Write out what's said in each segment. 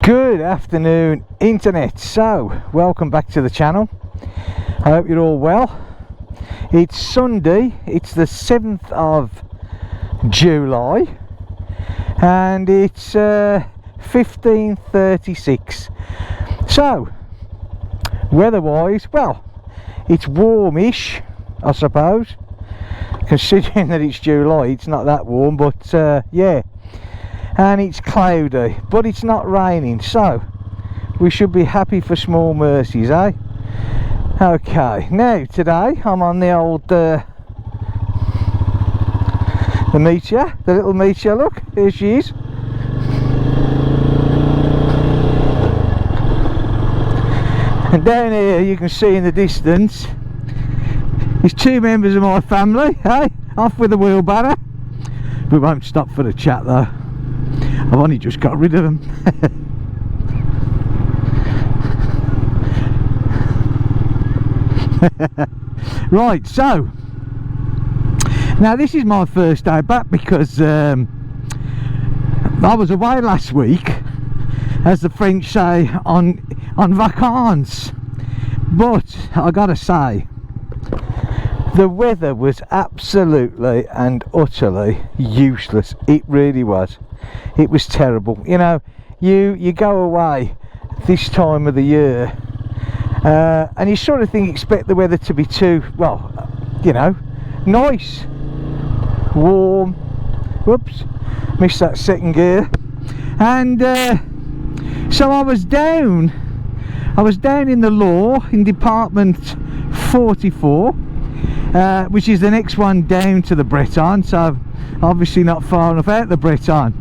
Good afternoon, internet. So welcome back to the channel. I hope you're all well. It's Sunday, it's the 7th of July and it's 15:36. So weather wise, well, it's warmish, I suppose, considering that it's July. It's not that warm, but yeah, and it's cloudy, but it's not raining, so we should be happy for small mercies, eh? Okay, now today I'm on the old the meteor, the little meteor. Look, here she is. And down here you can see in the distance there's two members of my family, eh? Off with the wheelbarrow. We won't stop for the chat though. I've only just got rid of them. Right, so now this is my first day back because I was away last week, as the French say, on vacances. But I gotta say, the weather was absolutely and utterly useless. It really was. It was terrible. You know, you go away this time of the year and you sort of expect the weather to be too, well, you know, nice, warm. Whoops, missed that second gear. And so I was down in the law in department 44, which is the next one down to the Breton, so obviously not far enough out the Breton.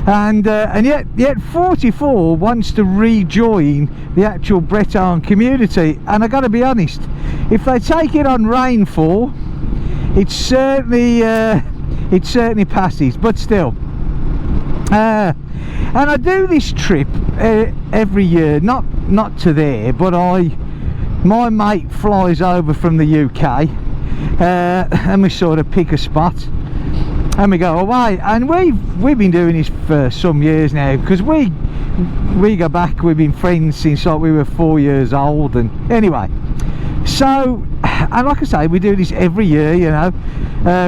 And yet 44 wants to rejoin the actual Breton community, and I got to be honest, if they take it on rainfall, it certainly passes. But still, and I do this trip every year, not to there, but my mate flies over from the UK, and we sort of pick a spot and we go away, and we've been doing this for some years now, because we go back, we've been friends since like we were 4 years old. And anyway, so, and like I say, we do this every year, you know.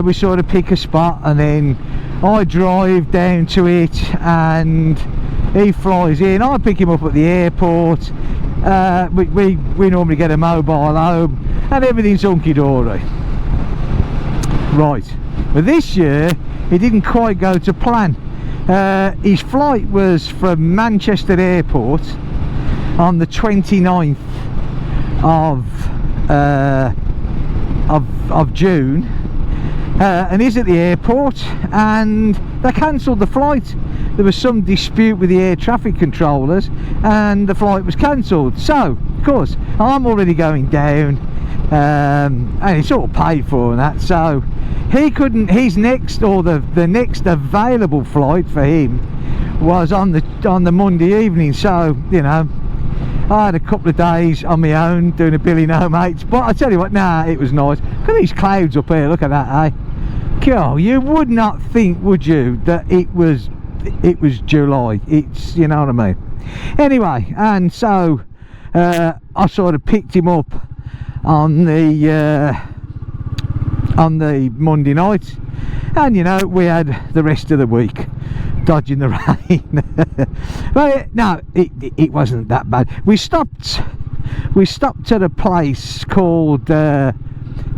We sort of pick a spot and then I drive down to it and he flies in, I pick him up at the airport. We normally get a mobile home and everything's hunky-dory. Right, but this year it didn't quite go to plan. His flight was from Manchester Airport on the 29th of June, and he's at the airport and they cancelled the flight. There was some dispute with the air traffic controllers and the flight was cancelled. So of course I'm already going down, and it's all paid for and that, so he couldn't, his next, or the next available flight for him was on the Monday evening. So, you know, I had a couple of days on my own doing a Billy No Mates. But I tell you what, nah, it was nice. Look at these clouds up here, look at that, eh? God, you would not think, would you, that it was July. It's, you know what I mean. Anyway, and so I sort of picked him up on the Monday night, and you know, we had the rest of the week dodging the rain. But no, it wasn't that bad. We stopped at a place called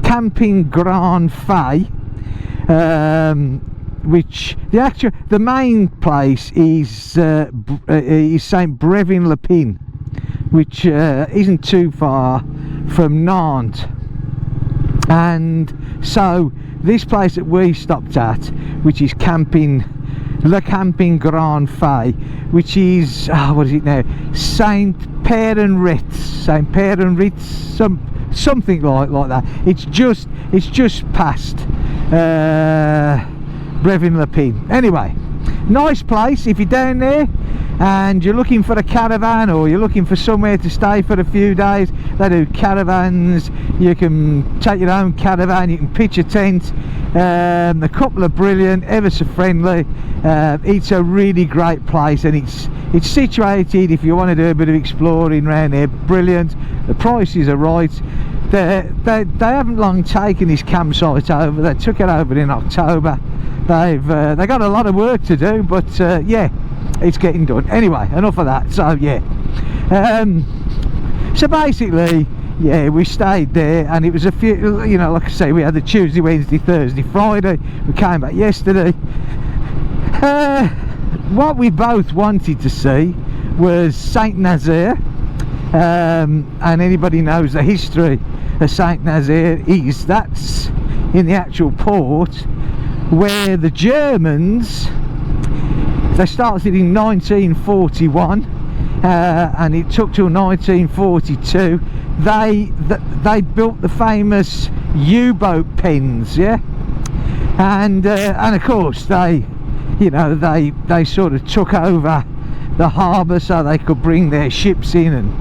Camping Grand Fay, which the main place is Saint Brevin-le-Pin, which isn't too far from Nantes. And so this place that we stopped at, which is Camping Grand Fay, which is, what is it now, Saint Père-en-Retz, something like that. It's just past Brevin-le-Pin. Anyway, nice place. If you're down there and you're looking for a caravan, or you're looking for somewhere to stay for a few days, they do caravans. You can take your own caravan, you can pitch a tent, The couple are brilliant, ever so friendly. It's a really great place, and it's situated, if you want to do a bit of exploring around here, brilliant. The prices are right. They haven't long taken this campsite over. They took it over in October. They got a lot of work to do, but yeah, it's getting done. Anyway, enough of that. So yeah, so basically, yeah, we stayed there, and it was a few, you know, like I say, we had the Tuesday, Wednesday, Thursday, Friday. We came back yesterday. What we both wanted to see was Saint Nazaire, and anybody knows the history of Saint Nazaire is that's in the actual port where the Germans, they started in 1941, and it took till 1942. They built the famous U-boat pens, yeah, and of course they, you know, they sort of took over the harbour so they could bring their ships in and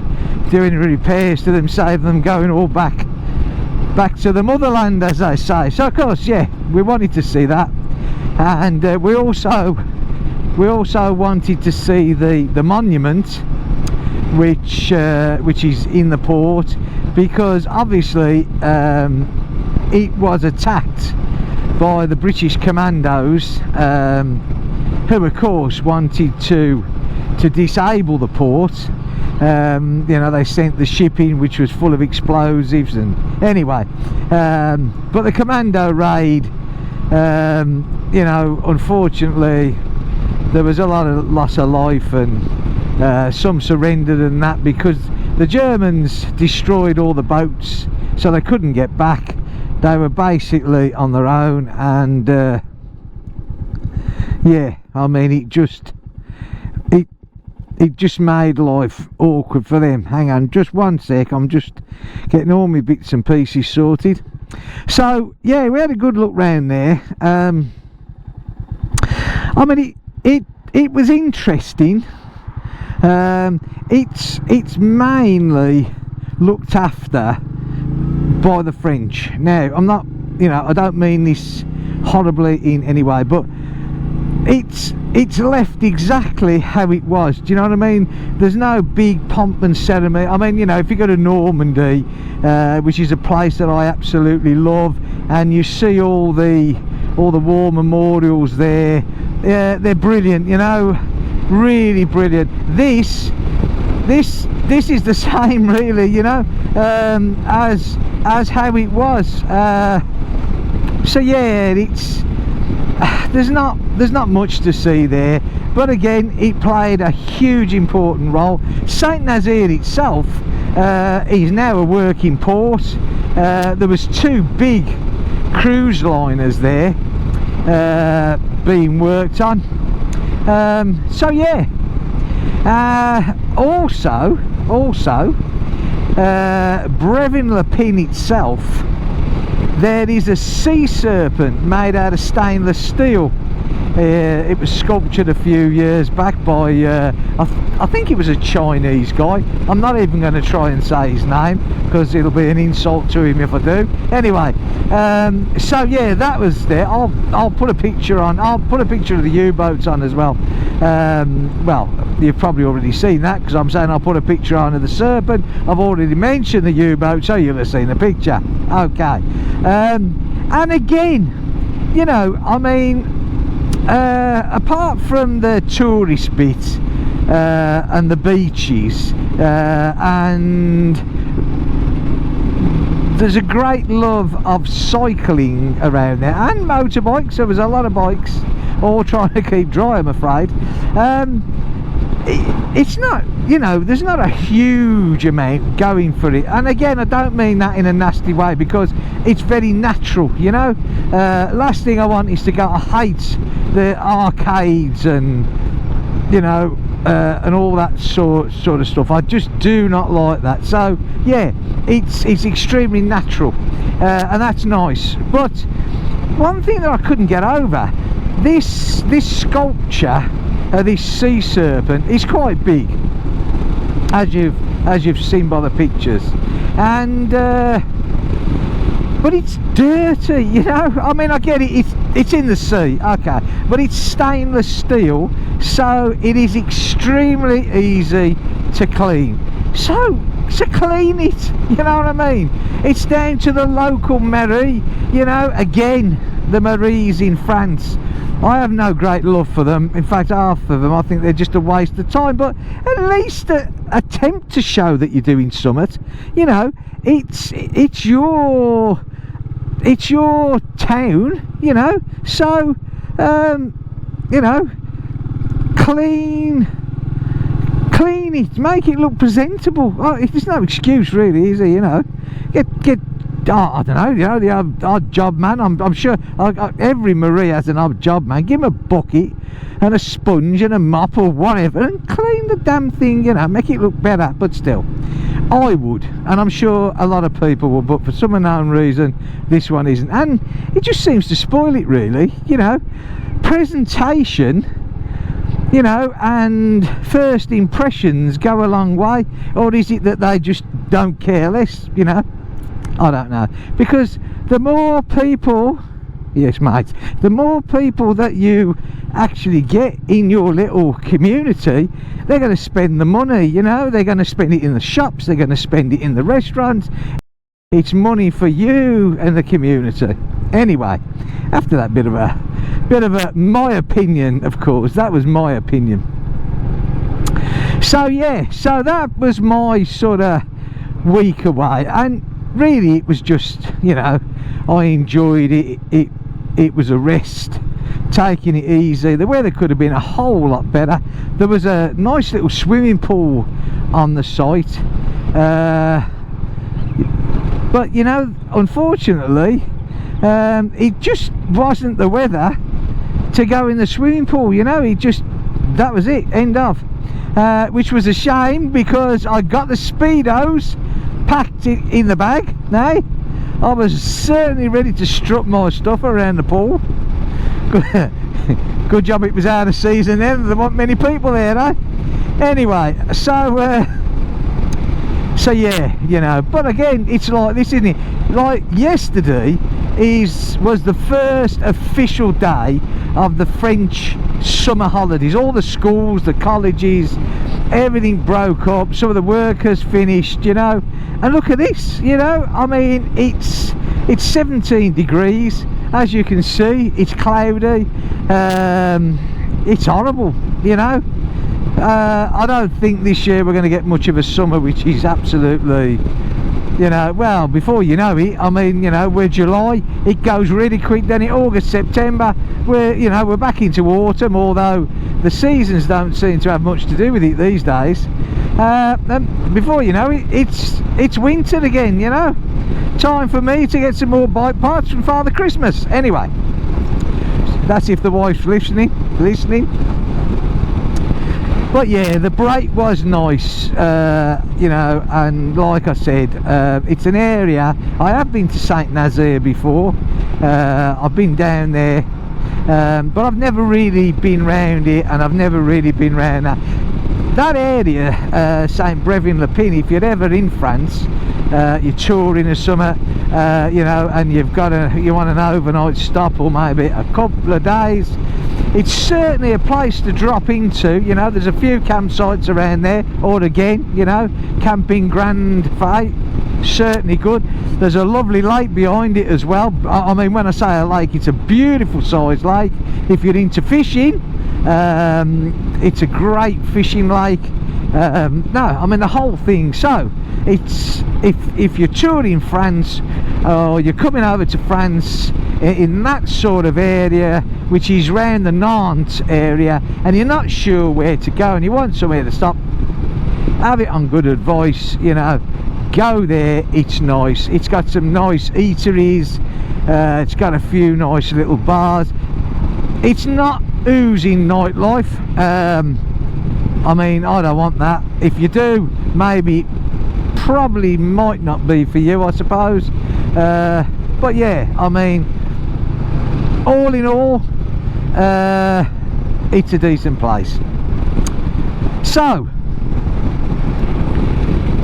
doing repairs to them, save them going all back to the motherland, as they say. So of course, yeah, we wanted to see that, and we also wanted to see the monument, which is in the port, because obviously it was attacked by the British commandos, who of course wanted to disable the port. You know, they sent the ship in, which was full of explosives, and anyway, but the commando raid, you know, unfortunately there was a lot of loss of life, and some surrendered and that, because the Germans destroyed all the boats, so they couldn't get back. They were basically on their own, and yeah, I mean, it just made life awkward for them. Hang on just one sec, I'm just getting all my bits and pieces sorted. So yeah, we had a good look round there. I mean, it was interesting. It's mainly looked after by the French. Now, I'm not, you know, I don't mean this horribly in any way, but it's left exactly how it was. Do you know what I mean? There's no big pomp and ceremony. I mean, you know, if you go to Normandy, which is a place that I absolutely love, and you see all the war memorials there, they're brilliant, you know, really brilliant. This is the same, really, you know, as how it was. So yeah, it's there's not much to see there, but again, it played a huge important role. Saint Nazaire itself is now a working port. There was two big cruise liners there being worked on. So yeah, also Brevin-le-Pin itself, there is a sea serpent made out of stainless steel. It was sculptured a few years back by I think it was a Chinese guy. I'm not even going to try and say his name, because it'll be an insult to him if I do. Anyway, so yeah, that was there. I'll put a picture on. I'll put a picture of the U-boats on as well. Well, you've probably already seen that, because I'm saying I'll put a picture on of the serpent. I've already mentioned the U-boat, so you'll have seen the picture. Okay, and again, you know, I mean, apart from the tourist bit and the beaches, and there's a great love of cycling around there, and motorbikes. There was a lot of bikes, all trying to keep dry, I'm afraid. It's not, you know, there's not a huge amount going for it, and again, I don't mean that in a nasty way, because it's very natural, you know. Last thing I want is to go, I hate the arcades and, you know, and all that sort of stuff. I just do not like that. So yeah, it's extremely natural, and that's nice. But one thing that I couldn't get over, this sculpture, this sea serpent, is quite big, as you've seen by the pictures, and but it's dirty, you know. I mean, I get it, it's in the sea, okay, but it's stainless steel, so it is extremely easy to clean. So clean it, you know what I mean? It's down to the local mairie, you know. Again, the mairies in France, I have no great love for them. In fact, half of them I think they're just a waste of time, but at least attempt to show that you're doing something, you know. It's your town, you know, so you know, clean it, make it look presentable. Oh, there's no excuse really, is there? You know, get I don't know, you know, the odd job man. I'm sure every Marie has an odd job man. Give him a bucket and a sponge and a mop or whatever and clean the damn thing, you know, make it look better. But still, I would, and I'm sure a lot of people will, but for some unknown reason this one isn't, and it just seems to spoil it really, you know. Presentation, you know, and first impressions go a long way. Or is it that they just don't care less, you know? I don't know, because the more people, yes mate, the more people that you actually get in your little community, they're going to spend the money, you know. They're going to spend it in the shops, they're going to spend it in the restaurants. It's money for you and the community. Anyway, after that bit of a my opinion, of course, that was my opinion. So yeah, so that was my sort of week away, and really it was just, you know, I enjoyed it. It was a rest, taking it easy. The weather could have been a whole lot better. There was a nice little swimming pool on the site, but you know, unfortunately, it just wasn't the weather to go in the swimming pool, you know. That was it, end of, which was a shame, because I got the Speedos packed in the bag. Now I was certainly ready to strut my stuff around the pool. Good job it was out of season then, there weren't many people there, eh? Anyway, so yeah, you know. But again, it's like this, isn't it? Like yesterday was the first official day of the French summer holidays. All the schools, the colleges, everything broke up. Some of the workers finished, you know. And look at this, you know. I mean, it's 17 degrees, as you can see. It's cloudy. It's horrible, you know. I don't think this year we're going to get much of a summer, which is absolutely, you know, well, before you know it, I mean, you know, we're July, it goes really quick, then it August, September, we're back into autumn, although the seasons don't seem to have much to do with it these days. And before you know it, it's winter again, you know. Time for me to get some more bike parts from Father Christmas. Anyway, that's if the wife's listening. But yeah, the break was nice, you know, and like I said, it's an area. I have been to Saint Nazaire before. I've been down there, but I've never really been round it, and I've never really been round that area, Saint Brevin-le-Pin. If you're ever in France, you're touring or something, you know, and you want an overnight stop, or maybe a couple of days, it's certainly a place to drop into, you know. There's a few campsites around there, or again, you know, camping Grand Fay, certainly good. There's a lovely lake behind it as well. I mean, when I say a lake, it's a beautiful sized lake. If you're into fishing, it's a great fishing lake. No, I mean the whole thing. So it's, if you're touring France, or you're coming over to France in that sort of area, which is round the Nantes area, and you're not sure where to go and you want somewhere to stop, have it on good advice, you know. Go there, it's nice. It's got some nice eateries, it's got a few nice little bars. It's not oozing nightlife. I mean, I don't want that. If you do, maybe, probably might not be for you, I suppose. But yeah, I mean, all in all, it's a decent place. So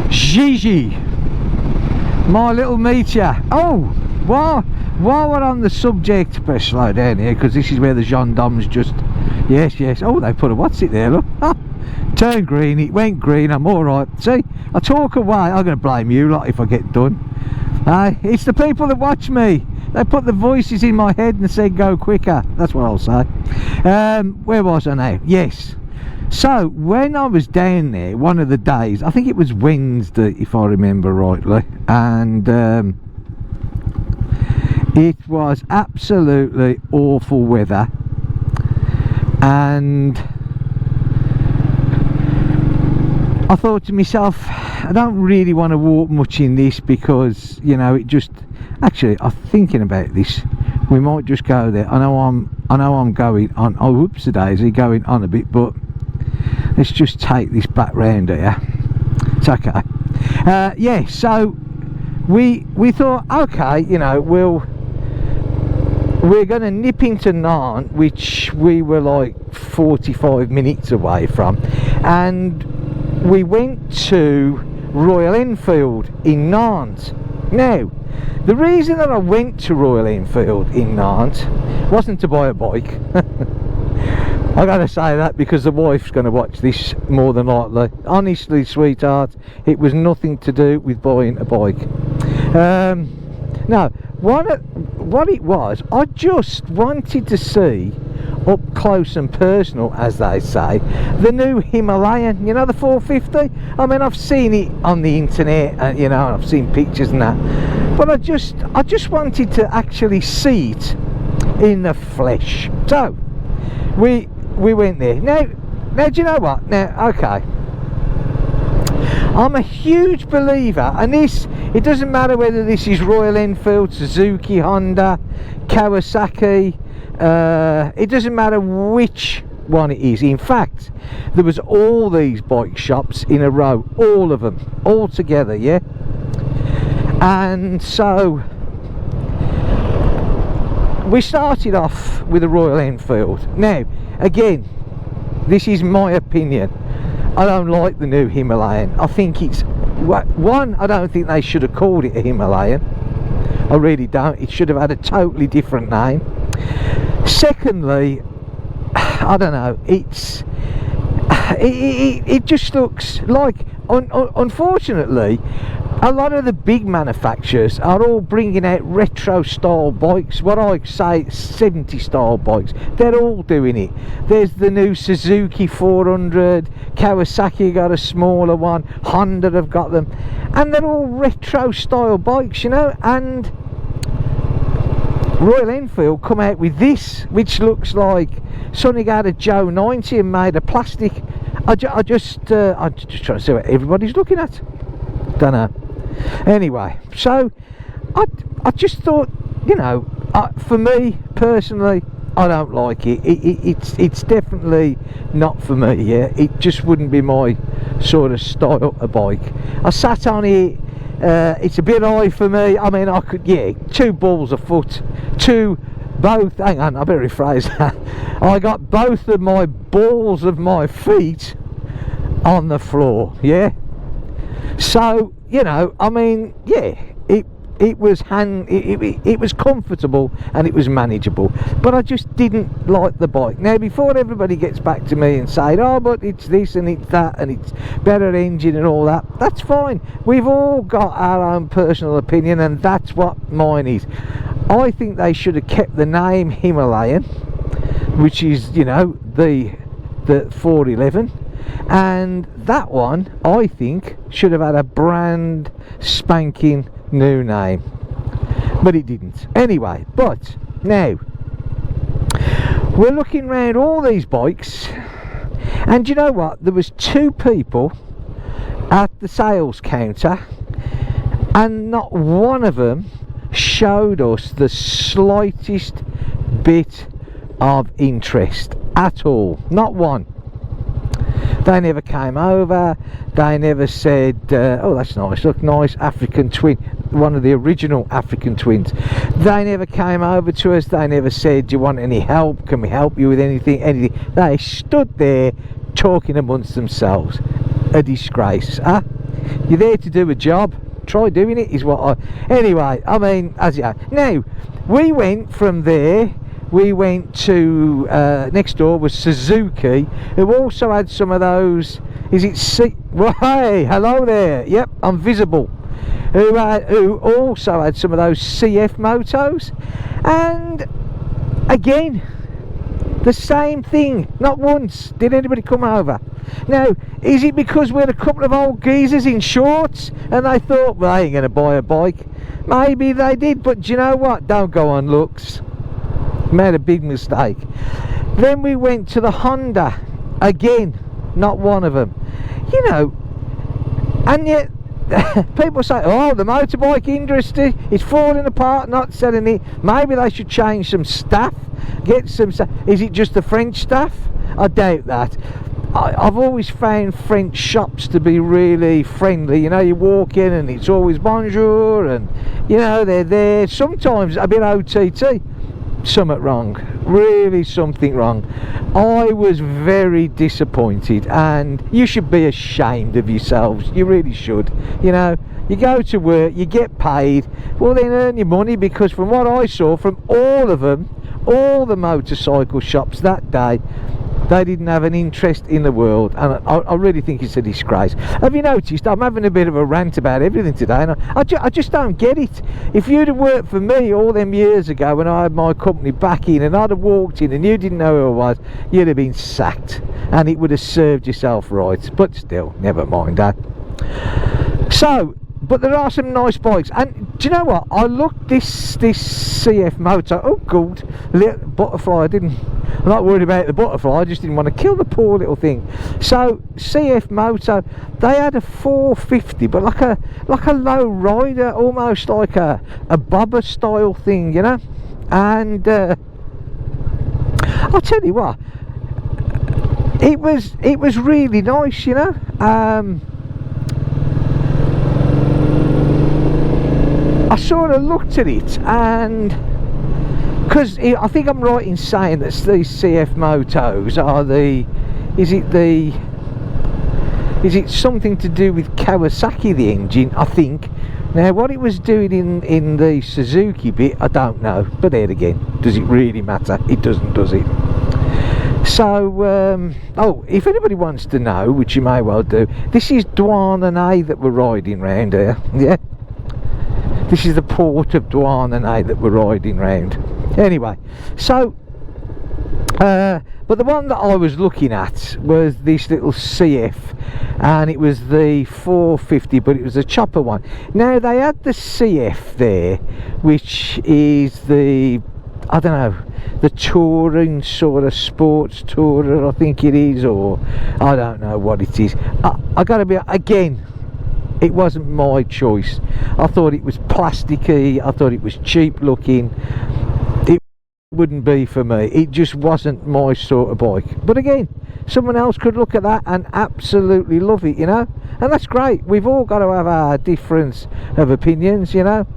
Gigi, my little meteor. Oh, while we're on the subject, better slow down here because this is where the gendarmes just, yes, oh, they put a what's it there, look, turn green, it went green, I'm alright. See, I talk away, I'm going to blame you lot if I get done. It's the people that watch me, they put the voices in my head and say go quicker, that's what I'll say. Where was I now? Yes, so when I was down there one of the days, I think it was Wednesday if I remember rightly, and it was absolutely awful weather, and I thought to myself, I don't really want to walk much in this because, you know, it just, actually I'm thinking about this, we might just go there. I know I'm going on, oh whoops a daisy, going on a bit, but let's just take this back round here, it's okay. Yeah, so we thought, okay, you know, we're going to nip into Nantes, which we were like 45 minutes away from, and we went to Royal Enfield in Nantes. Now, the reason that I went to Royal Enfield in Nantes wasn't to buy a bike. I gotta say that because the wife's going to watch this more than likely. Honestly, sweetheart, it was nothing to do with buying a bike. No, what it was, I just wanted to see up close and personal, as they say, the new Himalayan, you know, the 450. I mean, I've seen it on the internet, and you know, I've seen pictures and that, but I just wanted to actually see it in the flesh. So we went there. Now do you know what? Now, okay, I'm a huge believer, and this, it doesn't matter whether this is Royal Enfield, Suzuki, Honda, Kawasaki, it doesn't matter which one it is. In fact, there was all these bike shops in a row, all of them, all together, yeah. And so we started off with a Royal Enfield. Now, again, this is my opinion. I don't like the new Himalayan. I think it's, one, I don't think they should have called it a Himalayan. I really don't. It should have had a totally different name. Secondly, I don't know, it just looks like, unfortunately, a lot of the big manufacturers are all bringing out retro style bikes, what I say 70 style bikes. They're all doing it. There's the new Suzuki 400, Kawasaki got a smaller one, Honda have got them, and they're all retro style bikes, you know. And Royal Enfield come out with this, which looks like something out of Joe 90 and made of plastic. I'm just trying to see what everybody's looking at. Don't know. Anyway, so I just thought, you know, for me personally, I don't like it. It's definitely not for me. Yeah, it just wouldn't be my sort of style of bike. I sat on it. It's a bit high for me. I mean, I could, yeah, 2 balls a foot, both, hang on, I better rephrase that. I got both of my balls of my feet on the floor, yeah. So, you know, I mean, yeah, it was it was comfortable and it was manageable, but I just didn't like the bike. Now, before everybody gets back to me and say, oh, but it's this and it's that and it's better engine and all that, that's fine. We've all got our own personal opinion, and that's what mine is. I think they should have kept the name Himalayan, which is, you know, the 411, and that one I think should have had a brand spanking new name, but it didn't. Anyway, but now we're looking around all these bikes, and you know what, there was 2 people at the sales counter, and not one of them showed us the slightest bit of interest at all. Not one. They never came over, they never said, oh, that's nice, look, nice African twin, one of the original African twins. They never came over to us, they never said, do you want any help, can we help you with anything. They stood there talking amongst themselves. A disgrace, huh? You're there to do a job, try doing it is what I... Anyway, I mean, as yeah. Now, we went from there, we went to, next door was Suzuki, who also had some of those, is it well, hey, hello there, yep, I'm visible. Who also had some of those CF motos, and again, the same thing. Not once did anybody come over. Now, is it because we're a couple of old geezers in shorts and they thought, well, I ain't going to buy a bike? Maybe they did, but do you know what? Don't go on looks. Made a big mistake. Then we went to the Honda. Again, not one of them. You know, and yet people say, oh, the motorbike industry is falling apart, not selling it. Maybe they should change some staff, get some staff. Is it just the French staff? I doubt that. I've always found French shops to be really friendly. You know, you walk in and it's always bonjour, and you know, they're there. Sometimes a bit OTT. Something wrong, really something wrong. I was very disappointed, and you should be ashamed of yourselves. You really should. You know, you go to work, you get paid, well then earn your money, because from what I saw from all of them, all the motorcycle shops that day, they didn't have an interest in the world, and I really think it's a disgrace. Have you noticed I'm having a bit of a rant about everything today, and I just don't get it. If you'd have worked for me all them years ago when I had my company back in, and I'd have walked in and you didn't know who I was, you'd have been sacked, and it would have served yourself right. But still, never mind that. So, but there are some nice bikes, and do you know what? I looked this CF motor. Oh god, little butterfly. I'm not worried about the butterfly. I just didn't want to kill the poor little thing. So CF motor, they had a 450, but like a low rider, almost like a bobber style thing, you know. And I'll tell you what, it was really nice, you know. I sort of looked at it, and because I think I'm right in saying that these CF motos are is it something to do with Kawasaki, the engine, I think. Now what it was doing in the Suzuki bit, I don't know, but there again, does it really matter? It doesn't, does it? So oh, if anybody wants to know, which you may well do, this is Douarnenez that we're riding round here. Yeah, this is the port of Douarnenez that we're riding round. Anyway, so but the one that I was looking at was this little CF, and it was the 450, but it was a chopper one. Now they had the CF there, which is the, I don't know, the touring sort of sports tourer, I think it is, or I don't know what it is. I gotta be, again, it wasn't my choice. I thought it was plasticky, I thought it was cheap looking. It wouldn't be for me. It just wasn't my sort of bike. But again, someone else could look at that and absolutely love it, you know, and that's great. We've all got to have our difference of opinions, you know.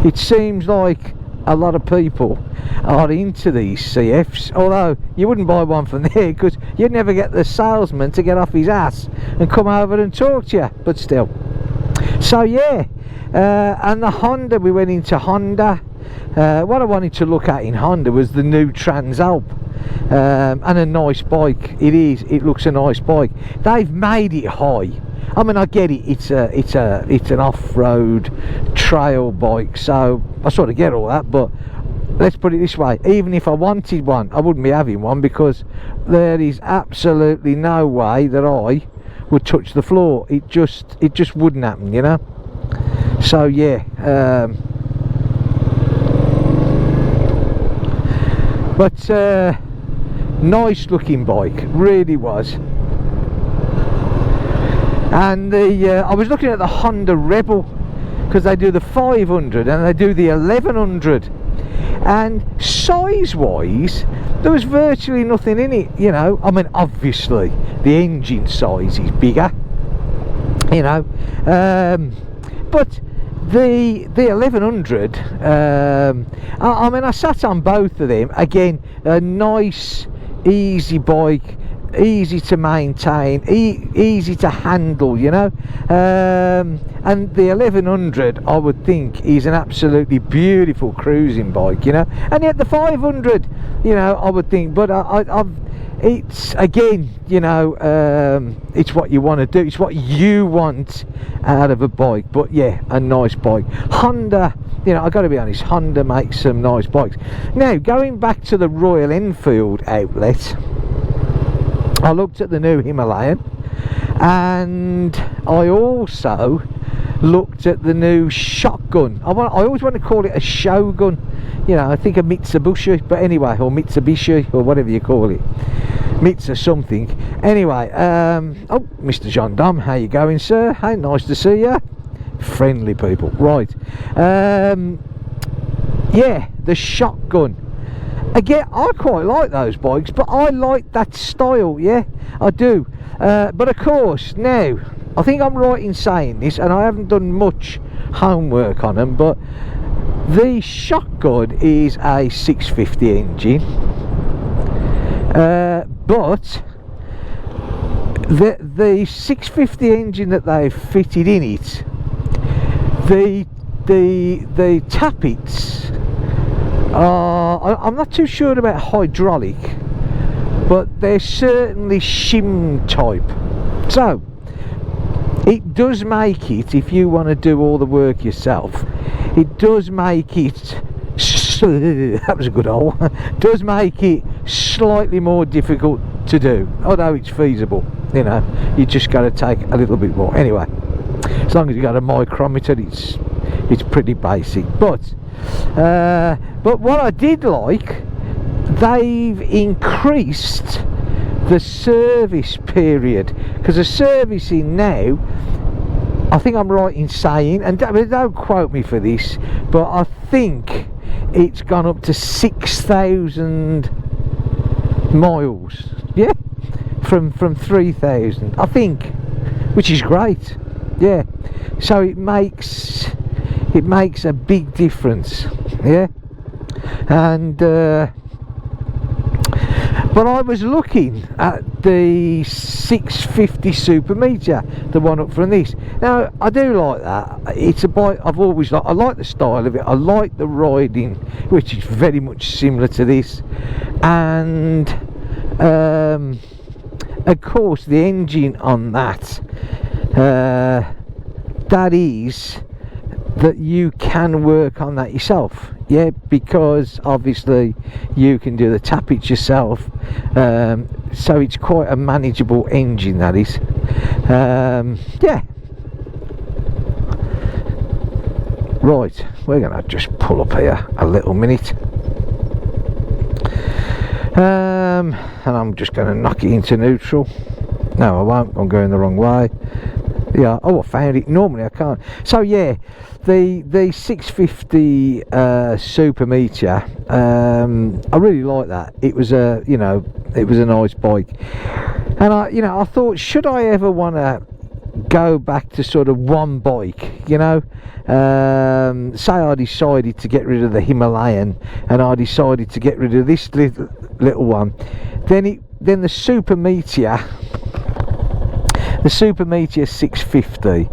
It seems like a lot of people are into these CFs, although you wouldn't buy one from there because you'd never get the salesman to get off his ass and come over and talk to you, but still. So yeah, and the Honda, we went into Honda. What I wanted to look at in Honda was the new Transalp, and a nice bike. It looks a nice bike. They've made it high. I mean, I get it, it's an off-road trail bike, so I sort of get all that, but let's put it this way, even if I wanted one, I wouldn't be having one, because there is absolutely no way that I would touch the floor. It just wouldn't happen, you know. So yeah, but nice looking bike, really was. And I was looking at the Honda Rebel, because they do the 500 and they do the 1100, and size wise there was virtually nothing in it, you know. I mean, obviously the engine size is bigger, you know, but the 1100, I mean, I sat on both of them. Again, a nice easy bike, easy to maintain, easy to handle, you know. And the 1100, I would think, is an absolutely beautiful cruising bike, you know. And yet the 500, you know, I would think, but it's, again, you know, it's what you want to do, it's what you want out of a bike. But yeah, a nice bike. Honda, you know, I've got to be honest, Honda makes some nice bikes. Now, going back to the Royal Enfield outlet, I looked at the new Himalayan, and I also looked at the new shotgun. I always want to call it a Shogun, you know, I think a Mitsubishi, but anyway, or Mitsubishi, or whatever you call it, Mitsa something. Anyway, oh, Mr. Gendarme, how you going, sir? Hey, nice to see you. Friendly people, right. Yeah, the shotgun. Again, I quite like those bikes, but I like that style, yeah, I do. But of course, now, I think I'm right in saying this, and I haven't done much homework on them, but the shotgun is a 650 engine, but the 650 engine that they've fitted in it, the tappets are, I'm not too sure about hydraulic, but they're certainly shim type. So it does make it, if you want to do all the work yourself, it does make it, that was a good hole, does make it slightly more difficult to do, although it's feasible, you know. You just got to take a little bit more. Anyway, as long as you got a micrometer, it's pretty basic. But what I did like, they've increased the service period, because the servicing now, I think I'm right in saying, and don't quote me for this, but I think it's gone up to 6,000 miles, yeah, from 3,000, I think, which is great, yeah. So it makes a big difference, yeah. And but I was looking at the 650 Super Meteor, the one up from this. Now, I do like that. It's a bike I've always liked. I like the style of it. I like the riding, which is very much similar to this. And of course, the engine on that, that is, that you can work on that yourself, yeah, because obviously you can do the tappets yourself, so it's quite a manageable engine, that is. Yeah, right, we're gonna just pull up here a little minute, and I'm just gonna knock it into neutral. No, I won't, I'm going the wrong way. Yeah, oh, I found it. Normally I can't. So yeah, the 650 Super Meteor, I really like that. It was a, you know, it was a nice bike, and I thought, should I ever want to go back to sort of one bike, you know, say I decided to get rid of the Himalayan and I decided to get rid of this little one, then the Super Meteor, the Super Meteor 650,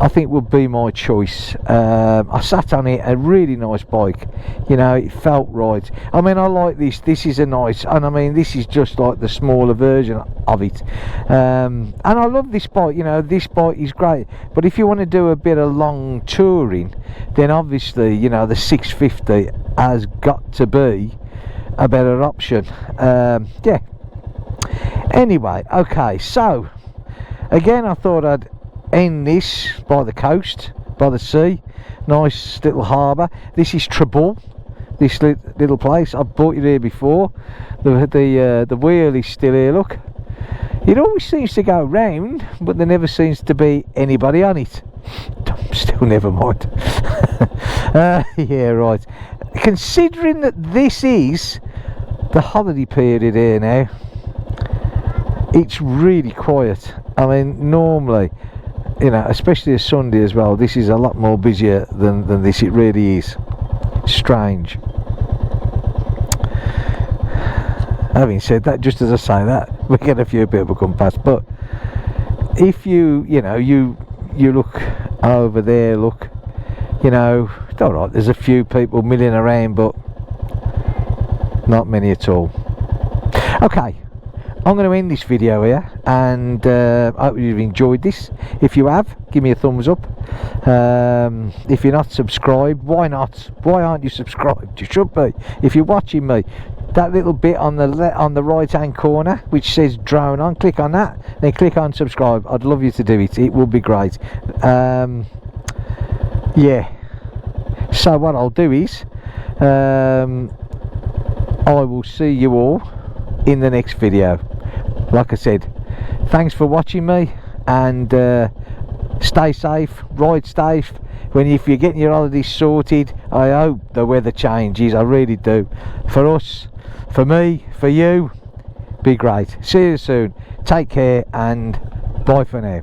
I think would be my choice. I sat on it, a really nice bike, you know, it felt right. I mean, I like this. This is a nice, and I mean, this is just like the smaller version of it. And I love this bike, you know, this bike is great. But if you want to do a bit of long touring, then obviously, you know, the 650 has got to be a better option. Yeah. Anyway, okay, so again, I thought I'd end this by the coast, by the sea, nice little harbour. This is Trebul, this little place. I've bought it here before. The wheel is still here, look. It always seems to go round, but there never seems to be anybody on it. Still, never mind. Yeah, right. Considering that this is the holiday period here now, it's really quiet. I mean, normally, you know, especially a Sunday as well, this is a lot more busier than this. It really is. Strange. Having said that, just as I say that, we get a few people come past. But if you know, you look over there, look, you know, it's all right, there's a few people milling around, but not many at all. Okay, I'm going to end this video here, and I hope you've enjoyed this. If you have, give me a thumbs up. If you're not subscribed, why not? Why aren't you subscribed? You should be. If you're watching me, that little bit on the right hand corner which says drone on, click on that, then click on subscribe. I'd love you to do it, it would be great. Yeah, so what I'll do is I will see you all in the next video. Like I said, thanks for watching me, and stay safe, ride safe. If you're getting your holidays sorted, I hope the weather changes, I really do. For us, for me, for you, be great. See you soon, take care, and bye for now.